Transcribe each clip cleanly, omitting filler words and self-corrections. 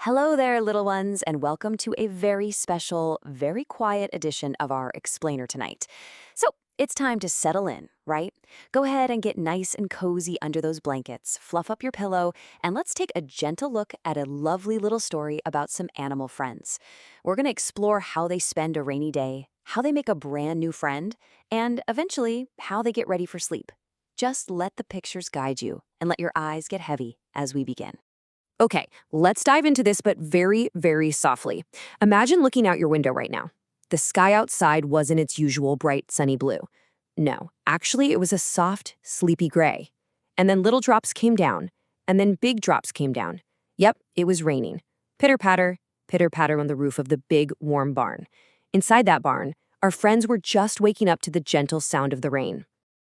Hello there, little ones, and welcome to a very special, very quiet edition of our explainer tonight. So, it's time to settle in, right? Go ahead and get nice and cozy under those blankets, fluff up your pillow, and let's take a gentle look at a lovely little story about some animal friends. We're going to explore how they spend a rainy day, how they make a brand new friend, and eventually, how they get ready for sleep. Just let the pictures guide you and let your eyes get heavy as we begin. Okay, let's dive into this, but very, very softly. Imagine looking out your window right now. The sky outside wasn't its usual bright, sunny blue. No, actually, it was a soft, sleepy gray. And then little drops came down, and then big drops came down. Yep, it was raining. Pitter patter on the roof of the big, warm barn. Inside that barn, our friends were just waking up to the gentle sound of the rain.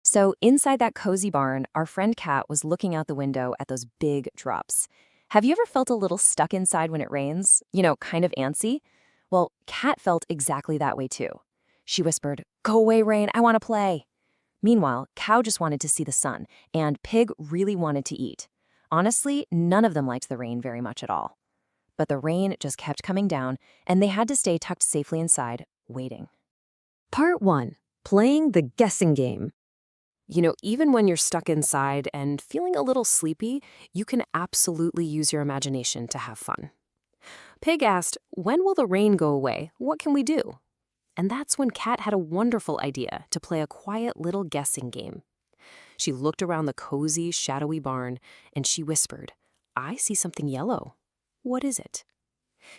So inside that cozy barn, our friend Kat was looking out the window at those big drops. Have you ever felt a little stuck inside when it rains? Kind of antsy? Well, Kat felt exactly that way too. She whispered, "Go away, rain, I want to play." Meanwhile, Cow just wanted to see the sun, and Pig really wanted to eat. Honestly, none of them liked the rain very much at all. But the rain just kept coming down, and they had to stay tucked safely inside, waiting. Part 1. Playing the guessing game. Even when you're stuck inside and feeling a little sleepy, you can absolutely use your imagination to have fun. Pig asked, "When will the rain go away? What can we do?" And that's when Kat had a wonderful idea to play a quiet little guessing game. She looked around the cozy, shadowy barn, and she whispered, "I see something yellow. What is it?"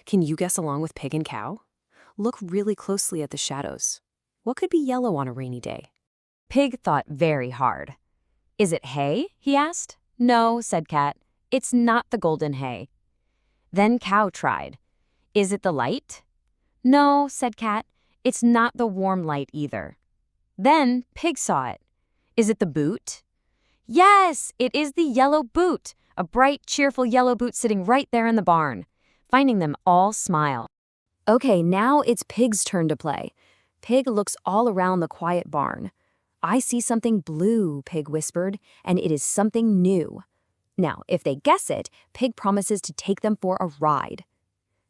Can you guess along with Pig and Cow? Look really closely at the shadows. What could be yellow on a rainy day? Pig thought very hard. "Is it hay?" he asked. "No," said Cat. "It's not the golden hay." Then Cow tried. "Is it the light?" "No," said Cat. "It's not the warm light either." Then Pig saw it. "Is it the boot?" "Yes, it is the yellow boot, a bright, cheerful yellow boot sitting right there in the barn." Finding them all smile. Okay, now it's Pig's turn to play. Pig looks all around the quiet barn. "I see something blue," Pig whispered, "and it is something new." Now, if they guess it, Pig promises to take them for a ride.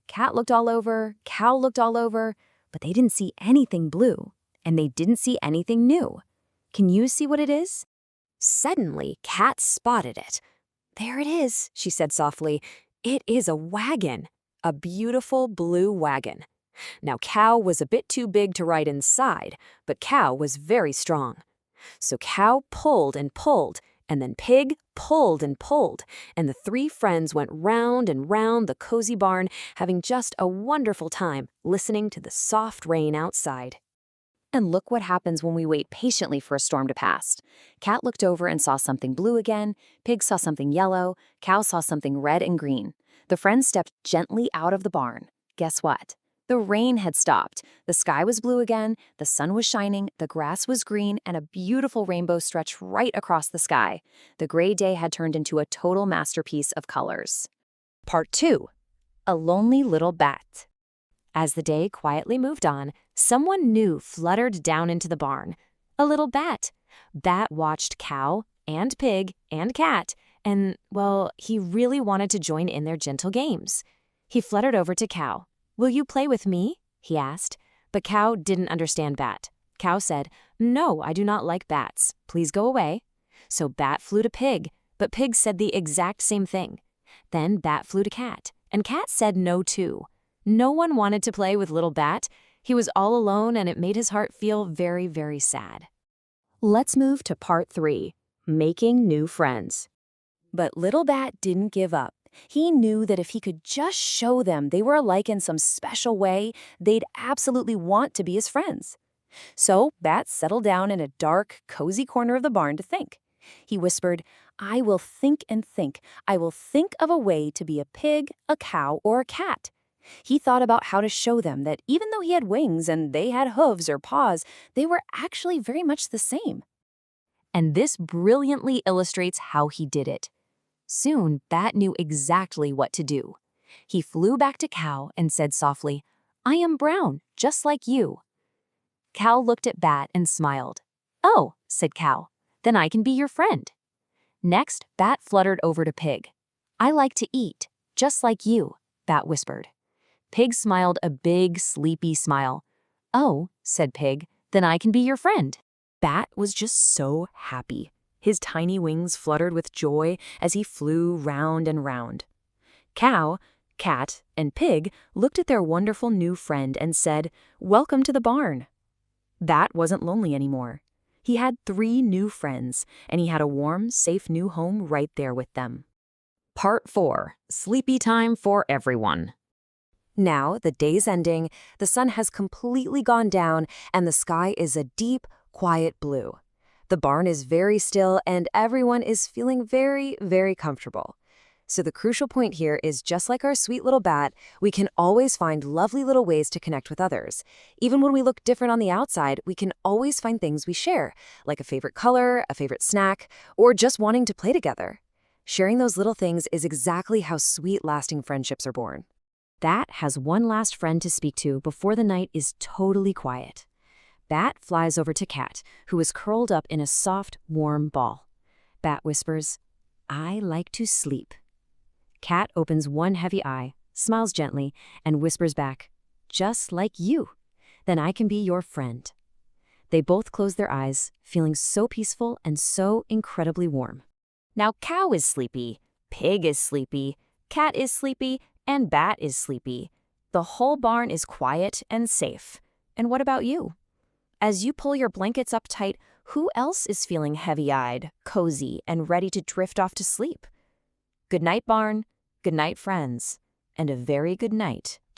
Cat looked all over, Cow looked all over, but they didn't see anything blue, and they didn't see anything new. Can you see what it is? Suddenly, Cat spotted it. "There it is," she said softly. "It is a wagon, a beautiful blue wagon." Now, Cow was a bit too big to ride inside, but Cow was very strong. So Cow pulled and pulled, and then Pig pulled and pulled, and the three friends went round and round the cozy barn, having just a wonderful time listening to the soft rain outside. And look what happens when we wait patiently for a storm to pass. Cat looked over and saw something blue again, Pig saw something yellow, Cow saw something red and green. The friends stepped gently out of the barn. Guess what? The rain had stopped, the sky was blue again, the sun was shining, the grass was green, and a beautiful rainbow stretched right across the sky. The gray day had turned into a total masterpiece of colors. Part 2. A lonely little bat. As the day quietly moved on, someone new fluttered down into the barn. A little bat. Bat watched Cow and Pig and Cat, and, well, he really wanted to join in their gentle games. He fluttered over to Cow. "Will you play with me?" he asked. But Cow didn't understand Bat. Cow said, "No, I do not like bats. Please go away." So Bat flew to Pig, but Pig said the exact same thing. Then Bat flew to Cat, and Cat said no too. No one wanted to play with little Bat. He was all alone, and it made his heart feel very, very sad. Let's move to part 3, making new friends. But little Bat didn't give up. He knew that if he could just show them they were alike in some special way, they'd absolutely want to be his friends. So Bat settled down in a dark, cozy corner of the barn to think. He whispered, "I will think and think. I will think of a way to be a pig, a cow, or a cat." He thought about how to show them that even though he had wings and they had hooves or paws, they were actually very much the same. And this brilliantly illustrates how he did it. Soon, Bat knew exactly what to do. He flew back to Cow and said softly, "I am brown, just like you." Cow looked at Bat and smiled. "Oh," said Cow, "then I can be your friend." Next, Bat fluttered over to Pig. "I like to eat, just like you." Bat whispered. Pig smiled a big, sleepy smile. "Oh," said Pig, "then I can be your friend." Bat was just so happy. His tiny wings fluttered with joy as he flew round and round. Cow, Cat, and Pig looked at their wonderful new friend and said, "Welcome to the barn." Bat wasn't lonely anymore. He had 3 new friends, and he had a warm, safe new home right there with them. Part 4. Sleepy time for everyone. Now, the day's ending, the sun has completely gone down, and the sky is a deep, quiet blue. The barn is very still, and everyone is feeling very, very comfortable. So the crucial point here is, just like our sweet little bat, we can always find lovely little ways to connect with others. Even when we look different on the outside, we can always find things we share, like a favorite color, a favorite snack, or just wanting to play together. Sharing those little things is exactly how sweet, lasting friendships are born. Bat has one last friend to speak to before the night is totally quiet. Bat flies over to Cat, who is curled up in a soft, warm ball. Bat whispers, "I like to sleep." Cat opens one heavy eye, smiles gently, and whispers back, "Just like you. Then I can be your friend." They both close their eyes, feeling so peaceful and so incredibly warm. Now Cow is sleepy, Pig is sleepy, Cat is sleepy, and Bat is sleepy. The whole barn is quiet and safe. And what about you? As you pull your blankets up tight, who else is feeling heavy-eyed, cozy, and ready to drift off to sleep? Good night, barn. Good night, friends. And a very good night